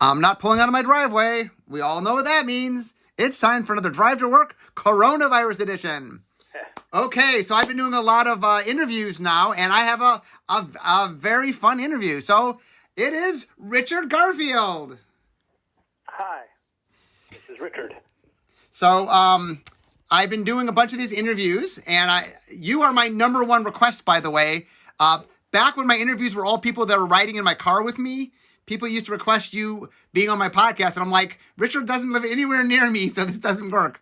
I'm not pulling out of my driveway. We all know what that means. It's time for another Drive to Work Coronavirus Edition. Okay, so I've been doing a lot of interviews now, and I have a very fun interview. So it is Richard Garfield. Hi, this is Richard. So I've been doing a bunch of these interviews, and you are my number one request, by the way. Back when my interviews were all people that were riding in my car with me, people used to request you being on my podcast, and I'm like, Richard doesn't live anywhere near me, so this doesn't work.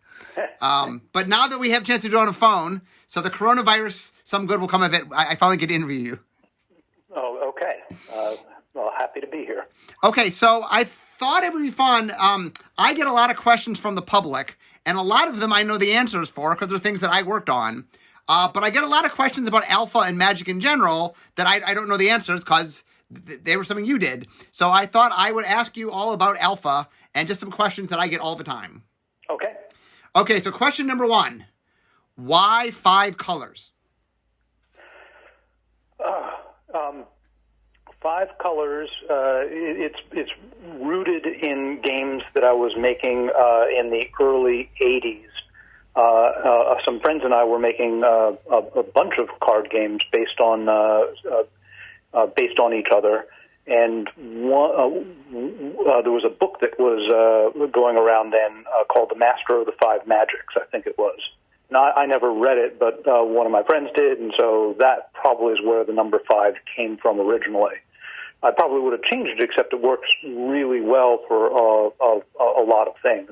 But now that we have a chance to do it on a phone, so the coronavirus, some good will come of it. I finally get to interview you. Oh, okay. Well, happy to be here. Okay, so I thought it would be fun. I get a lot of questions from the public, and a lot of them I know the answers for because they're things that I worked on. But I get a lot of questions about Alpha and Magic in general that I don't know the answers because they were something you did. So I thought I would ask you all about Alpha and just some questions that I get all the time. Okay. Okay, so question number one. Why 5 colors? 5 colors. It's rooted in games that I was making in the early 80s. Some friends and I were making a bunch of card games based on each other, and there was a book that was going around then called The Master of the 5 Magics, I think it was. Now, I never read it, but one of my friends did, and so that probably is where the number 5 came from originally. I probably would have changed it, except it works really well for a lot of things.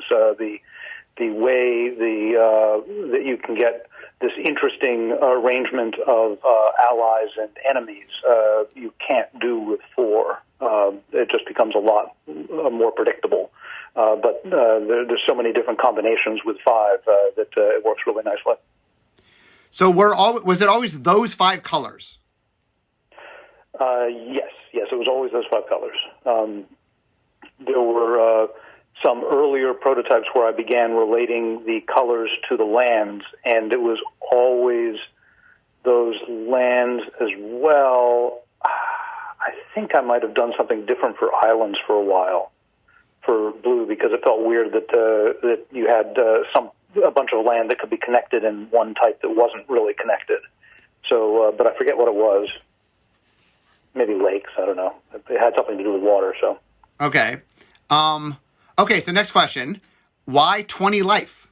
The way that you can get this interesting arrangement of allies and enemies, you can't do with 4. It just becomes a lot more predictable. But there's so many different combinations with 5 that it works really nicely. So was it always those 5 colors? Yes, it was always those 5 colors. There were some earlier prototypes where I began relating the colors to the lands, and it was always those lands as well. I think I might have done something different for islands for a while, for blue, because it felt weird that you had a bunch of land that could be connected in one type that wasn't really connected. So, but I forget what it was. Maybe lakes, I don't know. It had something to do with water, so. Okay. Okay, so next question. Why 20 life?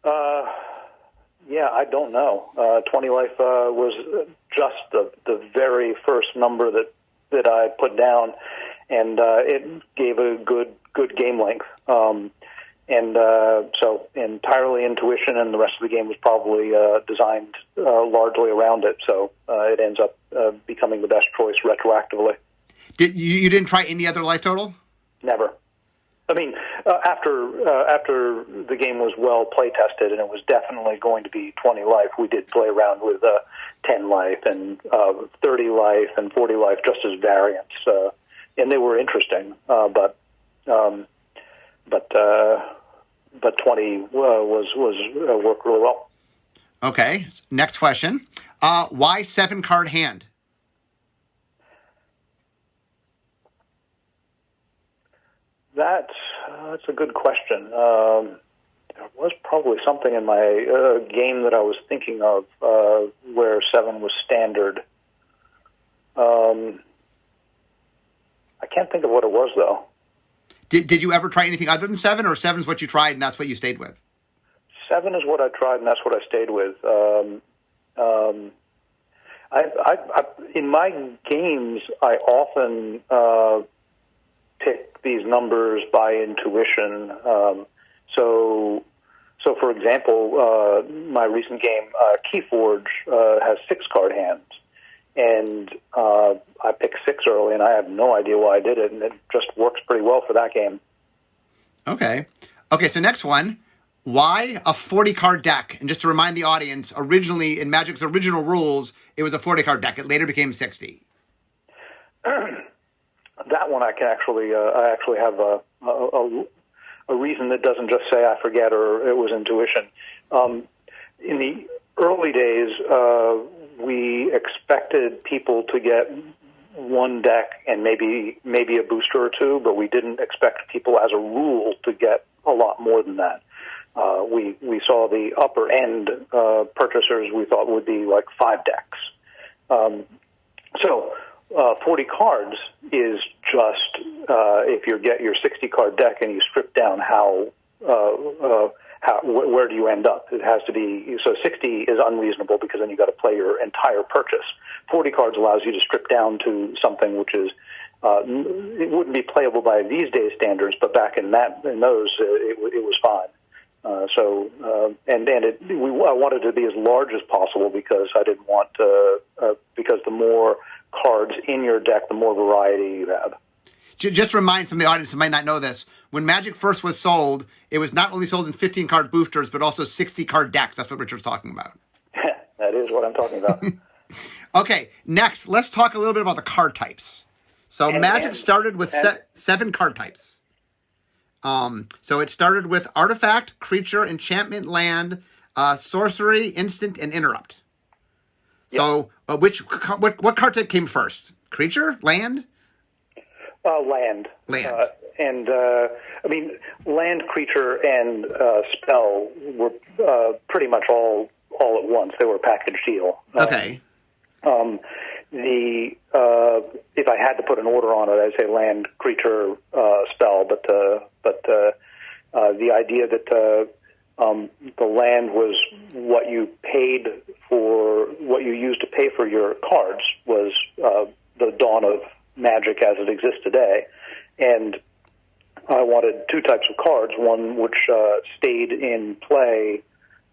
Yeah, I don't know. 20 life was just the very first number that I put down, and it gave a good game length. So entirely intuition, and the rest of the game was probably designed largely around it, so it ends up becoming the best choice retroactively. You didn't try any other life total? Never. I mean, after the game was well play tested, and it was definitely going to be 20 life, we did play around with 10 life and 30 life and 40 life just as variants, and they were interesting. But 20 was worked really well. Okay. Next question. Why 7-card hand? That's a good question. There was probably something in my game that I was thinking of where 7 was standard. I can't think of what it was, though. Did you ever try anything other than 7, or 7's what you tried and that's what you stayed with? 7 is what I tried and that's what I stayed with. In my games, I often pick these numbers by intuition. So for example, my recent game, Keyforge, has 6-card hands. And I picked 6 early, and I have no idea why I did it, and it just works pretty well for that game. Okay, so next one. Why a 40-card deck? And just to remind the audience, originally, in Magic's original rules, it was a 40-card deck. It later became 60. That one I actually have a reason that doesn't just say I forget or it was intuition. In the early days, we expected people to get one deck and maybe a booster or two, but we didn't expect people as a rule to get a lot more than that. We saw the upper end purchasers we thought would be like 5 decks. So 40 cards is just if you get your 60 card deck and you strip down where do you end up? It has to be, so 60 is unreasonable because then you got to play your entire purchase. 40 cards allows you to strip down to something which is it wouldn't be playable by these days standards, but back in those it was fine. I wanted to be as large as possible because I didn't want because the more cards in your deck, the more variety you have. Just remind some of the audience that might not know this. When Magic first was sold, it was not only sold in 15-card boosters, but also 60-card decks. That's what Richard's talking about. That is what I'm talking about. Okay, next, let's talk a little bit about the card types. So Magic started with 7 card types. So it started with Artifact, Creature, Enchantment, Land, Sorcery, Instant, and Interrupt. Yep. So what card type came first? Creature? Land? Land. Land, creature, and spell were pretty much all at once. They were a package deal. Okay. If I had to put an order on it, I'd say land, creature, spell. But the idea that the land was what you paid for, what you used to pay for your cards, was the dawn of Magic as it exists today. And I wanted 2 types of cards, one which stayed in play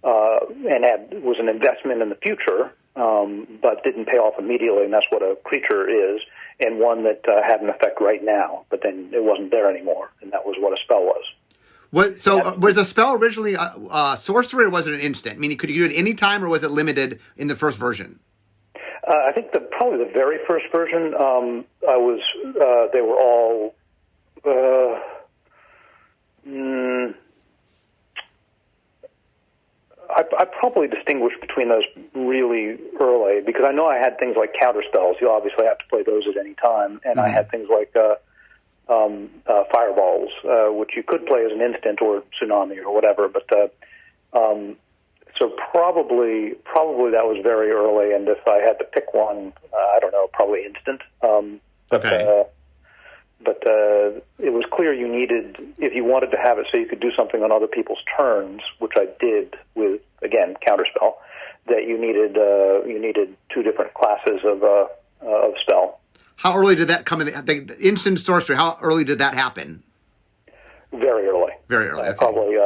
and was an investment in the future, but didn't pay off immediately, and that's what a creature is, and one that had an effect right now, but then it wasn't there anymore, and that was what a spell was. Was a spell originally sorcery, or was it an instant? Meaning, could you do it any time, or was it limited in the first version? I think probably the very first version, they were all, I probably distinguish between those really early, because I know I had things like counter spells. You obviously have to play those at any time, and I had things like fireballs, which you could play as an instant or tsunami or whatever, but so probably that was very early, and if I had to pick one, I don't know, probably instant. But it was clear you needed, if you wanted to have it so you could do something on other people's turns, which I did with, again, counterspell, that you needed 2 different classes of spell. How early did that come in? The instant sorcery, how early did that happen? Very early. Very early. Okay. Probably.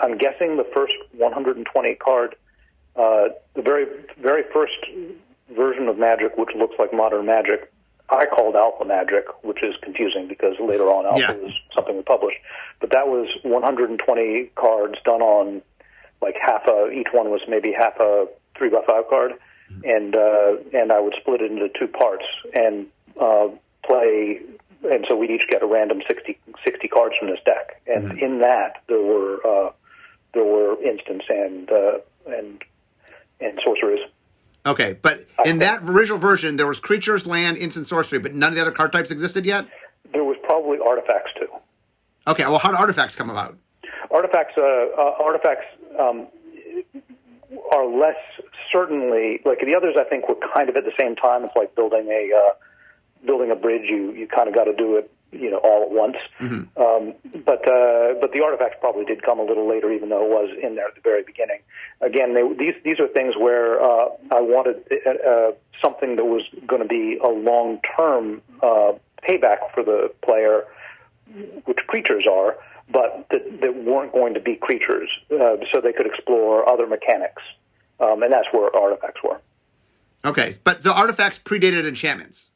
I'm guessing the first 120 card, the very very first version of Magic, which looks like modern Magic, I called Alpha Magic, which is confusing because later on Alpha was something we published. But that was 120 cards done on like each one was maybe half a 3x5 card, and I would split it into 2 parts and play. And so we'd each get a random 60 cards from this deck, and in that there were instants and sorceries. Okay, but in that original version, there was creatures, land, instant, sorcery, but none of the other card types existed yet? There was probably artifacts too. Okay, well, how did artifacts come about? Artifacts are less certainly, like the others I think were kind of at the same time. It's like building a bridge. You kind of got to do it, all at once. But the artifacts probably did come a little later, even though it was in there at the very beginning. Again, these are things where I wanted something that was going to be a long-term payback for the player, which creatures are, but that weren't going to be creatures, so they could explore other mechanics, and that's where artifacts were. Okay, but so artifacts predated enchantments.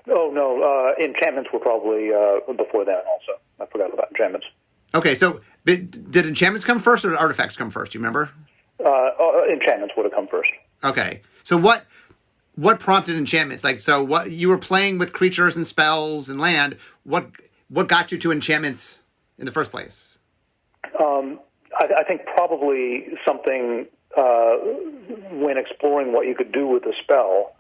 Oh, no, enchantments were probably before that also. I forgot about enchantments. Okay, so did enchantments come first or did artifacts come first? Do you remember? Enchantments would have come first. Okay, so what prompted enchantments? Like, so what you were playing with creatures and spells and land. What got you to enchantments in the first place? I think probably something when exploring what you could do with the spell,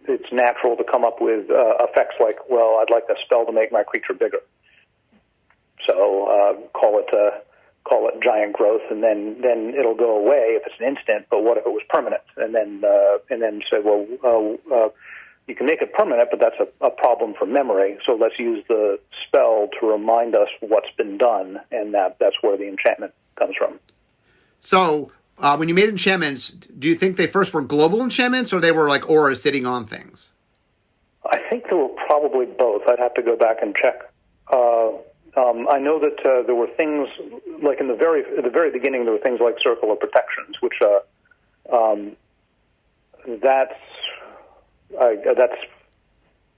it's natural to come up with effects like, well, I'd like the spell to make my creature bigger. So call it giant growth, and then it'll go away if it's an instant. But what if it was permanent? And then say, well, you can make it permanent, but that's a problem for memory. So let's use the spell to remind us what's been done, and that's where the enchantment comes from. So when you made enchantments, do you think they first were global enchantments, or they were like auras sitting on things? I think they were probably both. I'd have to go back and check. I know that there were things like at the very beginning. There were things like Circle of Protections, which that's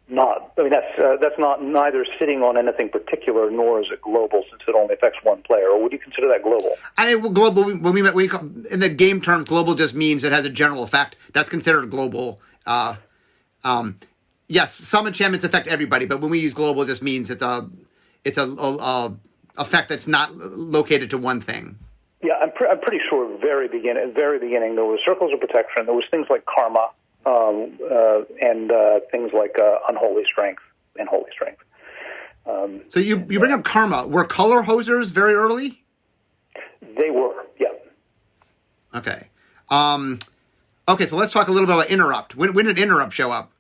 not. I mean, that's not neither sitting on anything particular, nor is it global, since it only affects one player. Or would you consider that global? I mean, global. When we call, in the game terms, global just means it has a general effect. That's considered global. Yes, some enchantments affect everybody, but when we use global, it just means it's a effect that's not located to one thing. Yeah, I'm pretty sure. At the very beginning, there was Circles of Protection. There was things like Karma, and things like Unholy Strength and Holy Strength. So you bring up Karma. Were color hosers very early? They were, yeah. Okay. Okay, so let's talk a little bit about Interrupt. When did Interrupt show up?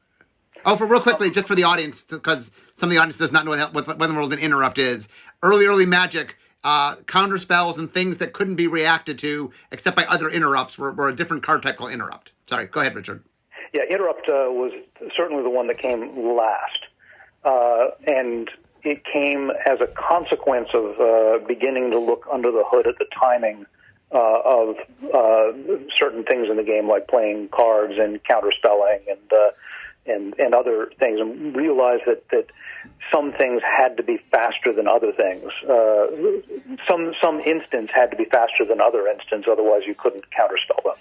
Oh, for real quickly, just for the audience, because some of the audience does not know what in the world an Interrupt is. Early Magic, counter spells and things that couldn't be reacted to except by other interrupts were a different card type called Interrupt. Sorry, go ahead, Richard. Yeah, Interrupt was certainly the one that came last. And it came as a consequence of beginning to look under the hood at the timing of certain things in the game, like playing cards and counterspelling and other things, and realize that some things had to be faster than other things. Some instants had to be faster than other instants, otherwise you couldn't counterspell them.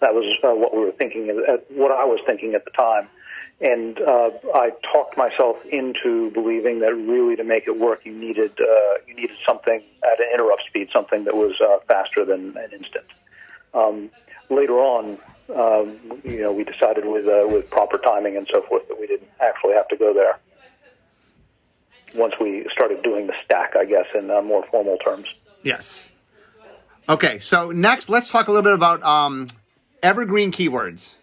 That was what we were thinking, what I was thinking at the time. And I talked myself into believing that really to make it work, you needed something at an interrupt speed, something that was faster than an instant. Later on, we decided with proper timing and so forth that we didn't actually have to go there. Once we started doing the stack, I guess, in more formal terms. Yes. Okay, so next, let's talk a little bit about evergreen keywords.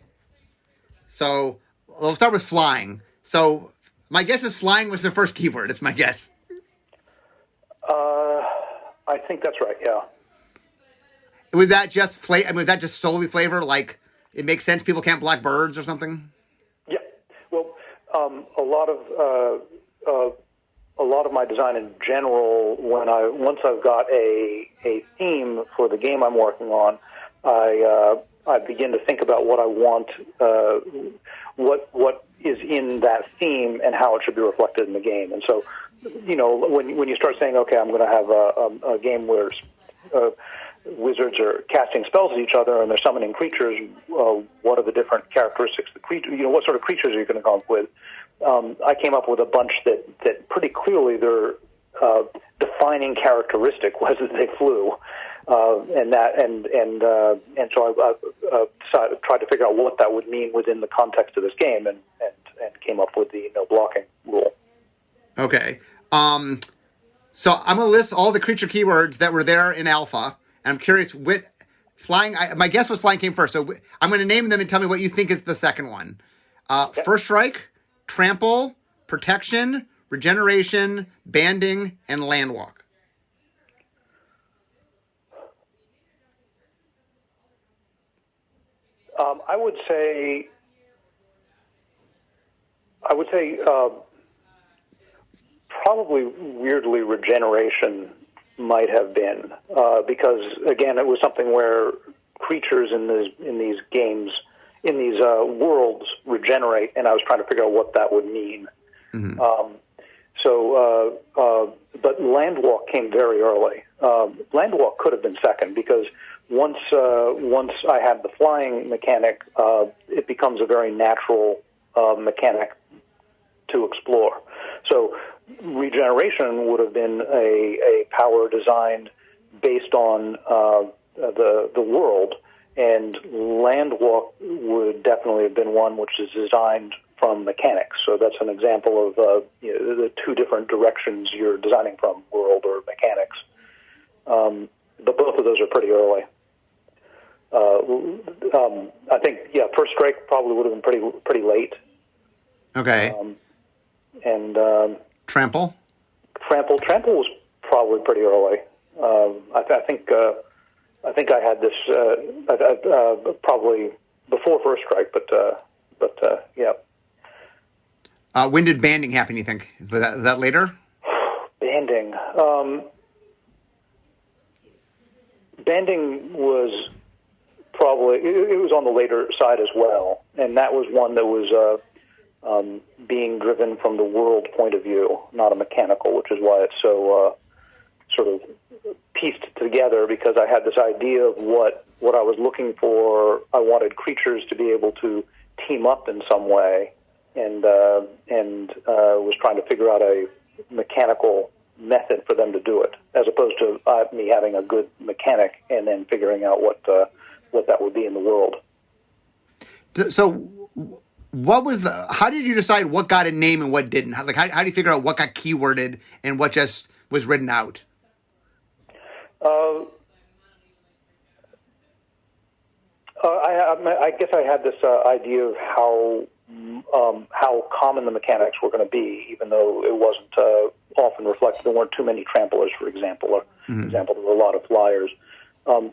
So we'll start with flying. So my guess is flying was the first keyword. It's my guess. I think that's right. Yeah. Was that just was that just solely flavor? Like it makes sense people can't block birds or something? Yeah. Well, a lot of my design in general, once I've got a theme for the game I'm working on, I begin to think about what I want, what is in that theme and how it should be reflected in the game. And so, when you start saying, okay, I'm going to have a game where wizards are casting spells at each other and they're summoning creatures, what are the different characteristics of the creature? What sort of creatures are you going to come up with? I came up with a bunch that pretty clearly their defining characteristic was that they flew. And so I tried to figure out what that would mean within the context of this game, and came up with the no blocking rule. Okay. So I'm going to list all the creature keywords that were there in alpha, and I'm curious what flying. My guess was flying came first, so I'm going to name them and tell me what you think is the second one. Okay. First strike, trample, protection, regeneration, banding, and landwalk. I would say probably weirdly regeneration might have been because again it was something where creatures in these games in these worlds regenerate, and I was trying to figure out what that would mean. Mm-hmm. But landwalk came very early. Landwalk could have been second because once I had the flying mechanic, it becomes a very natural mechanic to explore. So regeneration would have been a power designed based on the world, and land walk would definitely have been one which is designed from mechanics. So that's an example of the two different directions you're designing from, world or mechanics. But both of those are pretty early. I think, First Strike probably would have been pretty late. Okay. And Trample? Trample was probably pretty early. I think I had this probably before First Strike, but yeah. When did banding happen, you think? Was that later? Banding. Banding was probably, it was on the later side as well, and that was one that was being driven from the world point of view, not a mechanical, which is why it's so sort of pieced together, because I had this idea of what I was looking for. I wanted creatures to be able to team up in some way, and was trying to figure out a mechanical method for them to do it, as opposed to me having a good mechanic and then figuring out what that would be in the world. So how did you decide what got a name and what didn't? How do you figure out what got keyworded and what just was written out? I guess I had this idea of how common the mechanics were going to be, even though it wasn't often reflected. There weren't too many tramplers, for example. For example, there were a lot of flyers. I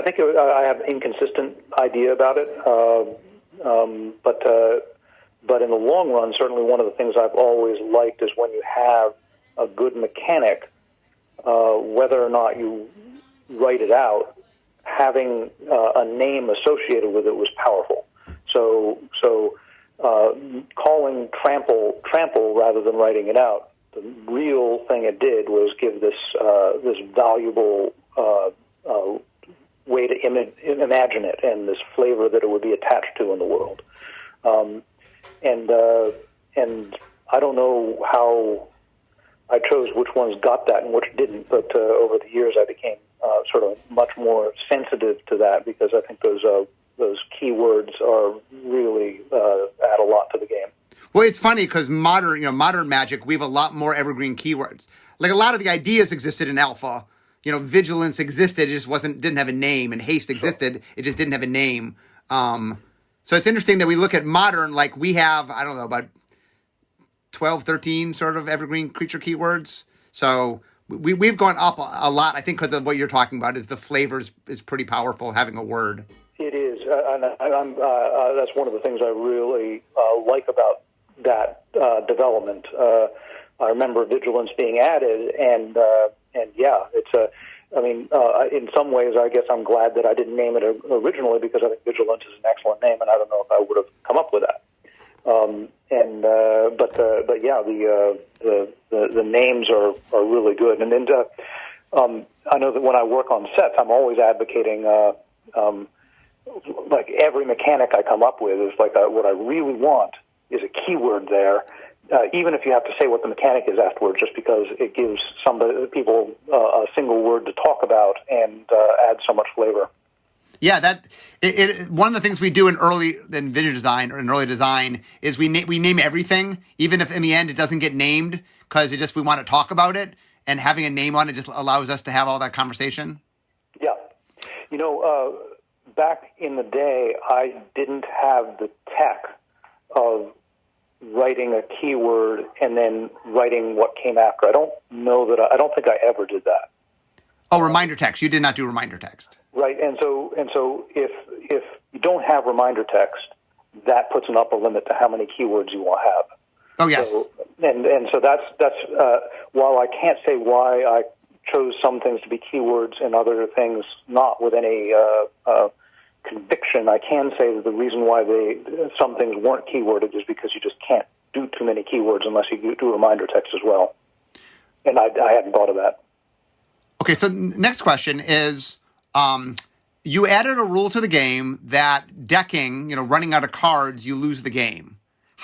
think I have an inconsistent idea about it. But in the long run, certainly one of the things I've always liked is when you have a good mechanic, whether or not you write it out, having a name associated with it was powerful. So calling trample rather than writing it out, the real thing it did was give this valuable way to imagine it and this flavor that it would be attached to in the world. And I don't know how I chose which ones got that and which didn't, but over the years I became sort of much more sensitive to that, because I think those keywords are really add a lot to the game. Well, it's funny because modern Magic, we have a lot more evergreen keywords. Like a lot of the ideas existed in Alpha. Vigilance existed, it just didn't have a name, and haste existed, it just didn't have a name. So it's interesting that we look at modern, like we have, I don't know, about 12, 13 sort of evergreen creature keywords. So we've gone up a lot, I think, because of what you're talking about, is the flavors is pretty powerful, having a word. It is, and that's one of the things I really like about that development. I remember Vigilance being added, and yeah, it's in some ways, I guess I'm glad that I didn't name it originally, because I think Vigilance is an excellent name, and I don't know if I would have come up with that. But yeah, the names are really good, and then I know that when I work on sets, I'm always advocating like every mechanic I come up with is like what I really want is a keyword there. Even if you have to say what the mechanic is afterwards, just because it gives people a single word to talk about and adds so much flavor. Yeah, one of the things we do in early design is we name everything, even if in the end it doesn't get named, because we want to talk about it, and having a name on it just allows us to have all that conversation. Yeah, back in the day, I didn't have the tech of writing a keyword and then writing what came after. I don't think I ever did that. Oh, reminder text. You did not do reminder text. Right. And so if you don't have reminder text, that puts an upper limit to how many keywords you will have. Oh, yes. So, and so that's while I can't say why I chose some things to be keywords and other things not with any conviction, I can say that the reason why some things weren't keyworded is because you just can't do too many keywords unless you do reminder text as well. And I hadn't thought of that. Okay, so next question is, you added a rule to the game that decking, running out of cards, you lose the game.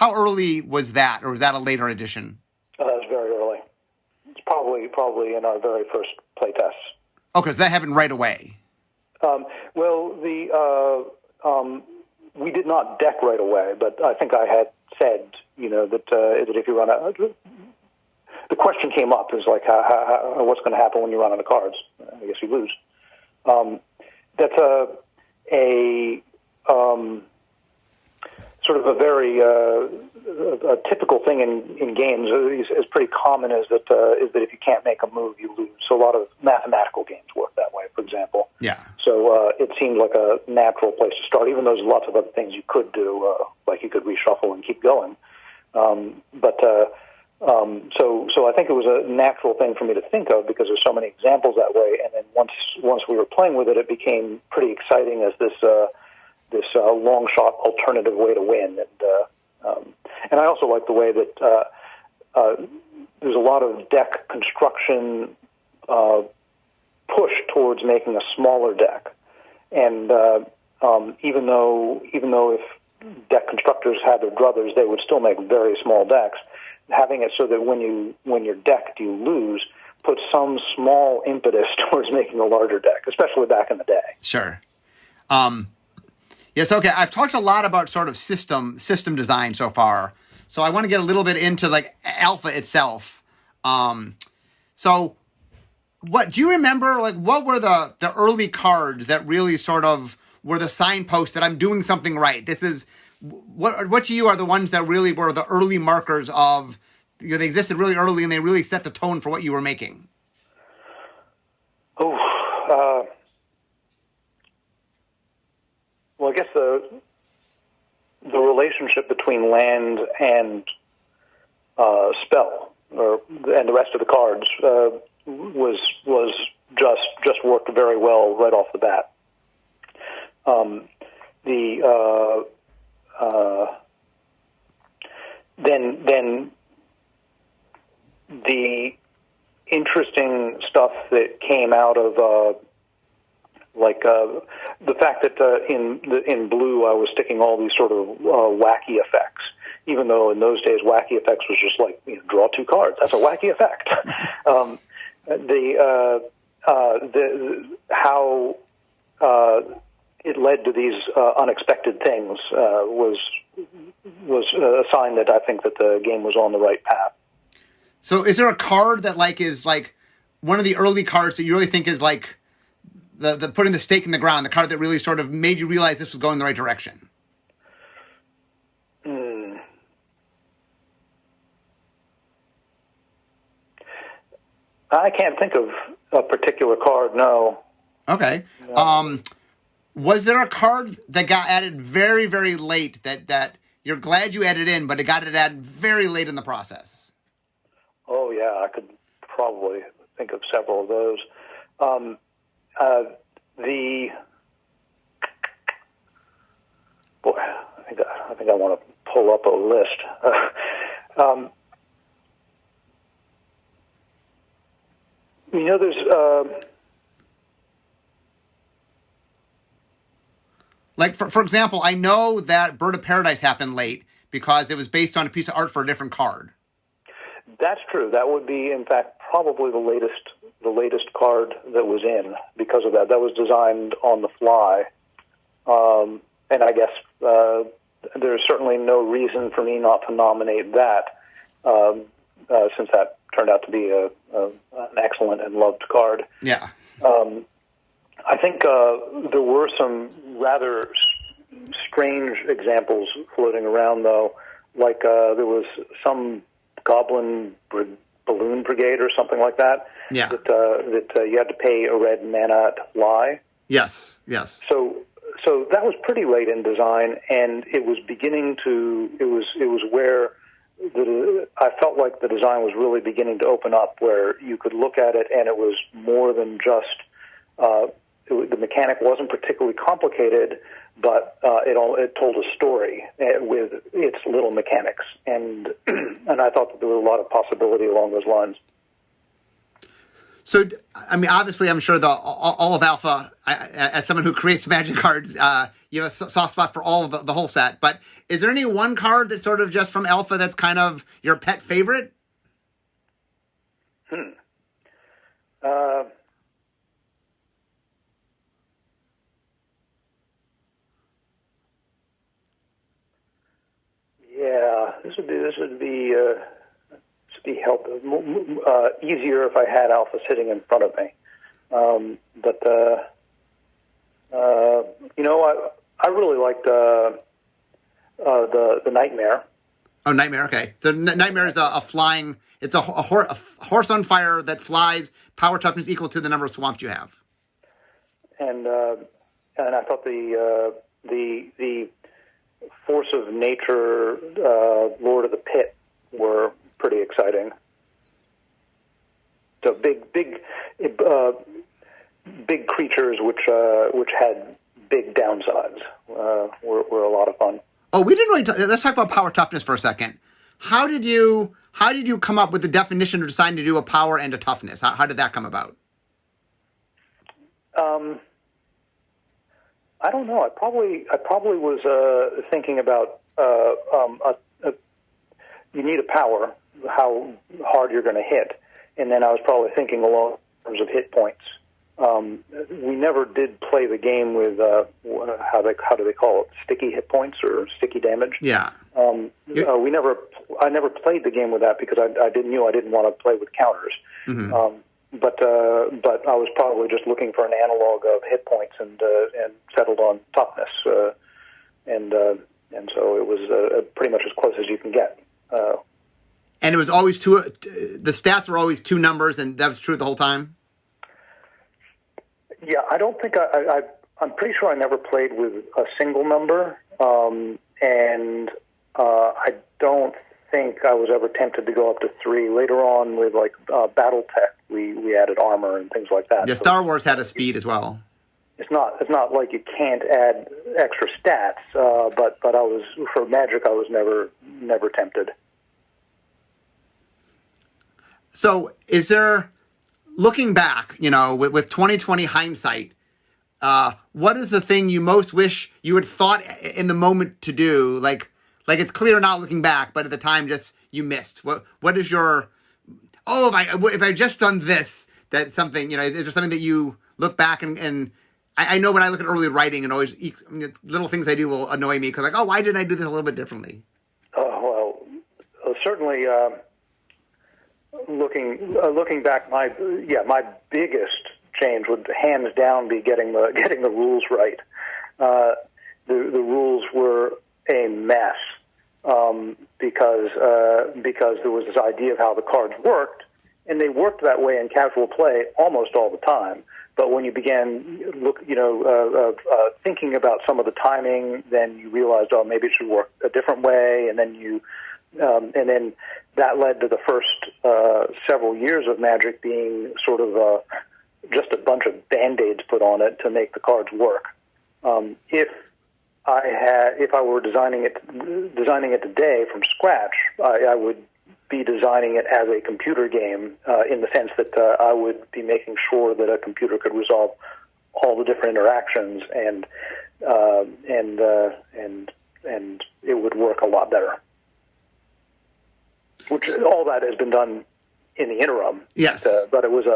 How early was that, or was that a later addition? That was very early. It's probably in our very first play tests. Okay, so that happened right away. We did not deck right away, but I think I had said, that if you run out, the question came up is like, what's going to happen when you run out of cards? I guess you lose. That's a sort of a very a typical thing in games is pretty common is that if you can't make a move, you lose. So a lot of mathematical games work that way, for example. Yeah. So it seemed like a natural place to start, even though there's lots of other things you could do, like you could reshuffle and keep going. So I think it was a natural thing for me to think of because there's so many examples that way. And then once we were playing with it, it became pretty exciting as this long shot alternative way to win. And I also like the way that there's a lot of deck construction push towards making a smaller deck. And even though if deck constructors had their druthers, they would still make very small decks. Having it so that when you're decked, you lose, puts some small impetus towards making a larger deck, especially back in the day. Sure. Yes. Okay. I've talked a lot about sort of system design so far. So I want to get a little bit into like Alpha itself. So what do you remember? Like, what were the early cards that really sort of were the signpost that I'm doing something right? This is what to you are the ones that really were the early markers of, they existed really early and they really set the tone for what you were making. Well, I guess the relationship between land and spell, and the rest of the cards, was just worked very well right off the bat. Then the interesting stuff that came out of the fact that in blue I was sticking all these sort of wacky effects, even though in those days wacky effects was just like draw two cards. That's a wacky effect. How it led to these unexpected things was a sign that I think that the game was on the right path. So is there a card that is one of the early cards that you really think is like the putting the stake in the ground, the card that really sort of made you realize this was going the right direction? I can't think of a particular card, no. Okay. No. Was there a card that got added very, very late that you're glad you added in, but it got added very late in the process? Oh, yeah, I could probably think of several of those. I think I want to pull up a list. There's like for example, I know that Bird of Paradise happened late because it was based on a piece of art for a different card. That's true. That would be, in fact, probably the latest card that was in because of that. That was designed on the fly, and I guess there's certainly no reason for me not to nominate that, since that turned out to be an excellent and loved card. Yeah. I think there were some rather strange examples floating around, though. Like there was some Goblin Balloon Brigade or something like that. Yeah. That you had to pay a red mana to fly. Yes. So that was pretty late in design, and it was beginning to. It was where I felt like the design was really beginning to open up, where you could look at it and it was more than just. The mechanic wasn't particularly complicated, but it told a story with its little mechanics, and I thought that there was a lot of possibility along those lines. So, I mean, obviously, I'm sure all of Alpha, as someone who creates Magic cards, you have a soft spot for all of the whole set. But is there any one card that's sort of just from Alpha that's kind of your pet favorite? Yeah, this would be easier if I had Alpha sitting in front of me. But I really liked the Nightmare. Oh, Nightmare. Okay, so Nightmare is a flying. It's a horse on fire that flies. Power toughness equal to the number of swamps you have. And I thought the Force of Nature, Lord of the Pit were pretty exciting. So big creatures which had big downsides were a lot of fun. Oh, we didn't really. Let's talk about power toughness for a second. How did you come up with the definition of deciding to do a power and a toughness? How did that come about? I don't know. I probably was thinking about you need a power, how hard you're going to hit, and then I was probably thinking along terms of hit points. We never did play the game with how do they call it, sticky hit points or sticky damage. Yeah. I never played the game with that because I didn't want to play with counters. Mm-hmm. But I was probably just looking for an analog of hit points and settled on toughness, and so it was pretty much as close as you can get. And it was always the stats were always two numbers, and that was true the whole time? Yeah, I don't think I'm pretty sure I never played with a single number, and I don't think I was ever tempted to go up to 3. Later on with like BattleTech, we added armor and things like that. Yeah, so Star Wars had a speed as well. It's not like you can't add extra stats, but I was, for Magic, I was never tempted. So is there, looking back, with 2020 hindsight, what is the thing you most wish you had thought in the moment to do? Like it's clear now looking back, but at the time just you missed. What is your, if I just done this, that's something, is there something that you look back and I know when I look at early writing and always, little things I do will annoy me because why didn't I do this a little bit differently? Certainly, looking back, my biggest change would hands down be getting the rules right. The rules were a mess because there was this idea of how the cards worked, and they worked that way in casual play almost all the time. But when you began thinking about some of the timing, then you realized, maybe it should work a different way, and then that led to the first several years of Magic being sort of just a bunch of Band-Aids put on it to make the cards work. If I were designing it today from scratch, I would be designing it as a computer game in the sense that I would be making sure that a computer could resolve all the different interactions and it would work a lot better. Which all that has been done in the interim. Yes, but it was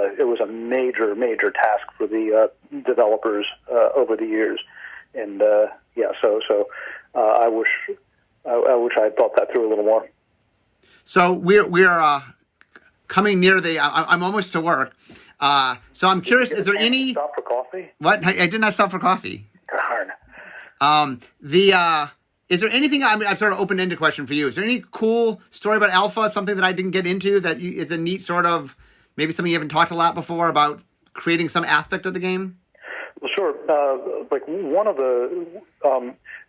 a major task for the developers over the years, and so I wish I had thought that through a little more. So we're coming near the. I'm almost to work. So I'm curious. Is there any stop for coffee? What? I did not stop for coffee. Darn. Is there anything? I've sort of open-ended question for you. Is there any cool story about Alpha? Something that I didn't get into that is a neat sort of maybe something you haven't talked a lot before about creating some aspect of the game? Well, sure. Like one of the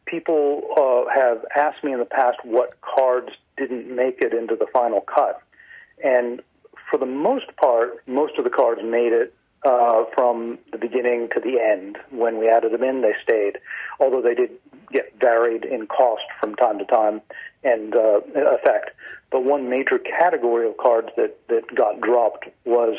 people have asked me in the past what cards didn't make it into the final cut, and for the most part, most of the cards made it from the beginning to the end. When we added them in, they stayed, although they did get varied in cost from time to time and effect. But one major category of cards that got dropped was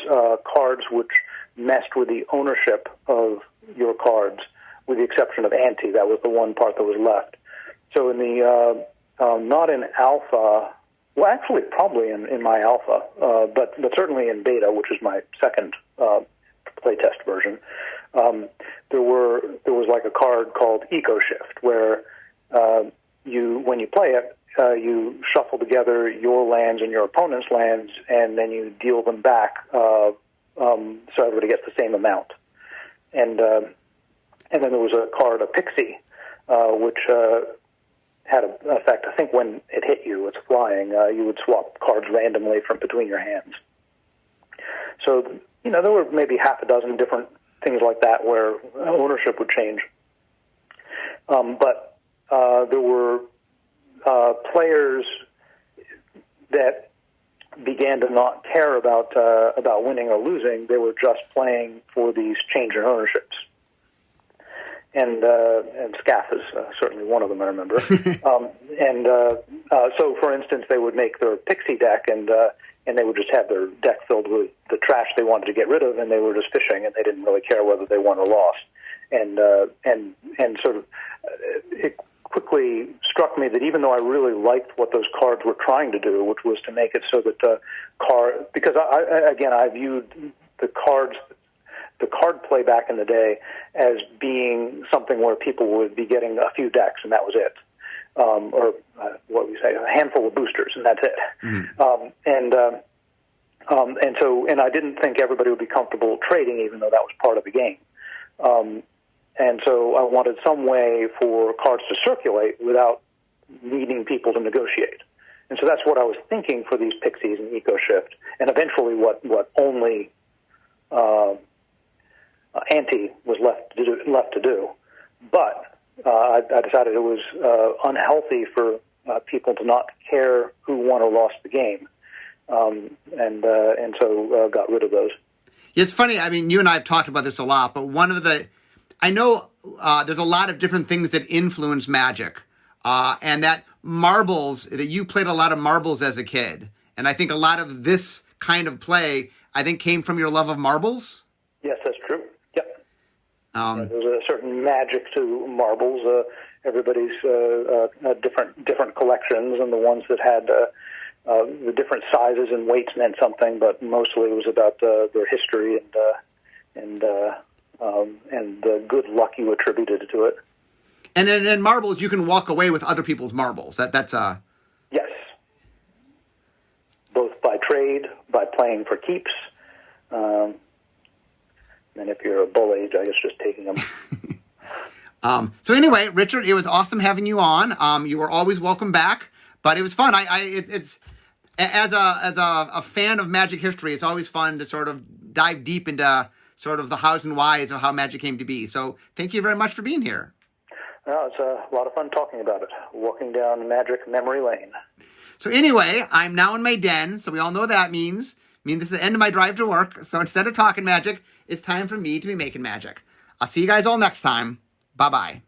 cards which messed with the ownership of your cards, with the exception of ante. That was the one part that was left. So in the not in alpha, well, actually probably in my alpha, but certainly in beta, which is my second playtest version, there was like a card called Eco Shift, where when you play it, you shuffle together your lands and your opponent's lands, and then you deal them back so everybody gets the same amount. And then there was a card, a Pixie, which had an effect. I think when it hit you, it's flying. You would swap cards randomly from between your hands. So there were maybe half a dozen different things like that where ownership would change. But there were players that began to not care about winning or losing. They were just playing for these change in ownerships. And Scaff is certainly one of them, I remember. So, for instance, they would make their Pixie deck, and they would just have their deck filled with the trash they wanted to get rid of, and they were just fishing, and they didn't really care whether they won or lost. And sort of it quickly struck me that even though I really liked what those cards were trying to do, which was to make it so that because I viewed the card play back in the day as being something where people would be getting a few decks and that was it, or what we say, a handful of boosters and that's it. Mm-hmm. And I didn't think everybody would be comfortable trading, even though that was part of the game. And so I wanted some way for cards to circulate without needing people to negotiate. And so that's what I was thinking for these Pixies and Eco Shift, and eventually what only ante was left to do. But I decided it was unhealthy for people to not care who won or lost the game, and so got rid of those. It's funny. I mean, you and I have talked about this a lot, but I know there's a lot of different things that influence Magic, and that marbles, that you played a lot of marbles as a kid. And I think a lot of this kind of play, I think, came from your love of marbles. Yes, that's true. Yep. There's a certain magic to marbles. Everybody's different collections, and the ones that had the different sizes and weights meant something, but mostly it was about their history and the good luck you attributed to it. And in marbles, you can walk away with other people's marbles. That's Yes. Both by trade, by playing for keeps, and if you're a bully, I guess just taking them. So anyway, Richard, it was awesome having you on. You were always welcome back, but it was fun. It's as a fan of Magic history, it's always fun to sort of dive deep into sort of the hows and whys of how Magic came to be. So thank you very much for being here. It's a lot of fun talking about it, walking down Magic memory lane. So anyway, I'm now in my den, so we all know what that means. This is the end of my drive to work. So instead of talking Magic, it's time for me to be making Magic. I'll see you guys all next time. Bye-bye.